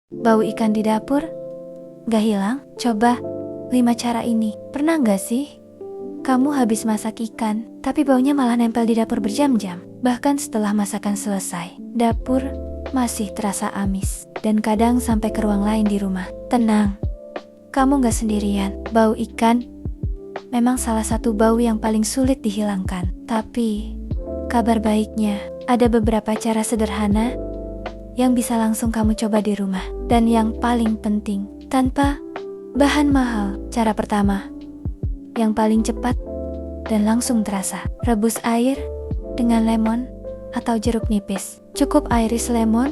Bau ikan di dapur? Gak hilang? Coba 5 cara ini. Pernah gak sih? Kamu habis masak ikan, tapi baunya malah nempel di dapur berjam-jam. Bahkan setelah masakan selesai, dapur masih terasa amis. Dan kadang sampai ke ruang lain di rumah. Tenang, kamu gak sendirian. Bau ikan memang salah satu bau yang paling sulit dihilangkan. Tapi, kabar baiknya, ada beberapa cara sederhana yang bisa langsung kamu coba di rumah. Dan yang paling penting, tanpa bahan mahal. Cara pertama, yang paling cepat dan langsung terasa. Rebus air dengan lemon atau jeruk nipis. Cukup iris lemon,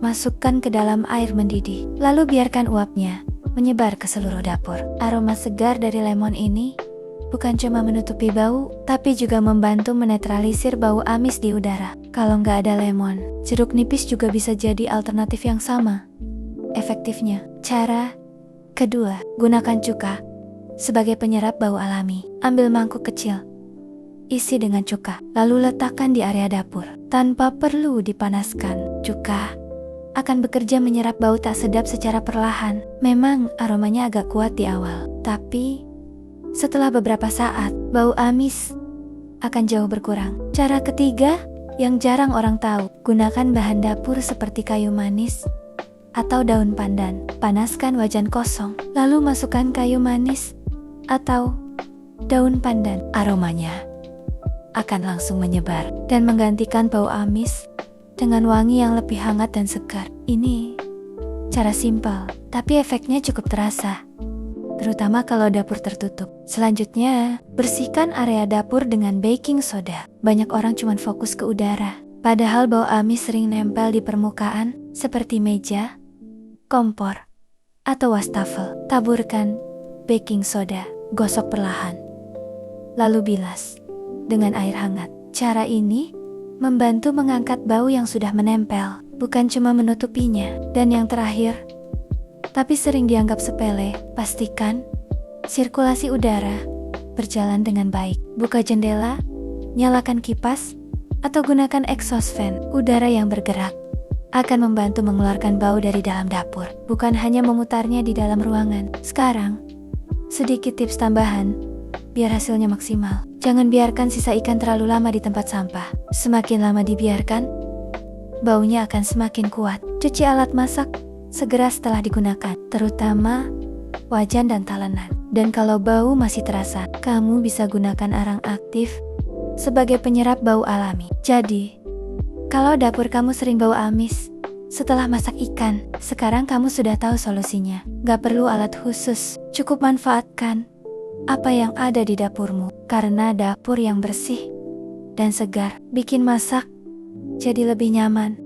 masukkan ke dalam air mendidih. Lalu biarkan uapnya menyebar ke seluruh dapur. Aroma segar dari lemon ini bukan cuma menutupi bau, tapi juga membantu menetralisir bau amis di udara. Kalau nggak ada lemon, jeruk nipis juga bisa jadi alternatif yang sama efektifnya. Cara kedua, gunakan cuka sebagai penyerap bau alami. Ambil mangkuk kecil, isi dengan cuka, lalu letakkan di area dapur. Tanpa perlu dipanaskan, cuka akan bekerja menyerap bau tak sedap secara perlahan. Memang aromanya agak kuat di awal, tapi setelah beberapa saat, bau amis akan jauh berkurang. Cara ketiga, yang jarang orang tahu, gunakan bahan dapur seperti kayu manis atau daun pandan. Panaskan wajan kosong, lalu masukkan kayu manis atau daun pandan. Aromanya akan langsung menyebar dan menggantikan bau amis dengan wangi yang lebih hangat dan segar. Ini cara simpel, tapi efeknya cukup terasa, terutama kalau dapur tertutup. Selanjutnya, bersihkan area dapur dengan baking soda. Banyak orang cuma fokus ke udara, padahal bau amis sering nempel di permukaan seperti meja, kompor, atau wastafel. Taburkan baking soda, gosok perlahan, lalu bilas dengan air hangat. Cara ini membantu mengangkat bau yang sudah menempel, bukan cuma menutupinya. Dan yang terakhir, tapi sering dianggap sepele, pastikan sirkulasi udara berjalan dengan baik. Buka jendela, nyalakan kipas, atau gunakan exhaust fan. Udara yang bergerak akan membantu mengeluarkan bau dari dalam dapur, bukan hanya memutarnya di dalam ruangan. Sekarang, sedikit tips tambahan biar hasilnya maksimal. Jangan biarkan sisa ikan terlalu lama di tempat sampah. Semakin lama dibiarkan, baunya akan semakin kuat. Cuci alat masak segera setelah digunakan, terutama wajan dan talenan. Dan kalau bau masih terasa, kamu bisa gunakan arang aktif sebagai penyerap bau alami. Jadi, kalau dapur kamu sering bau amis setelah masak ikan, sekarang kamu sudah tahu solusinya. Gak perlu alat khusus, cukup manfaatkan apa yang ada di dapurmu. Karena dapur yang bersih dan segar bikin masak jadi lebih nyaman.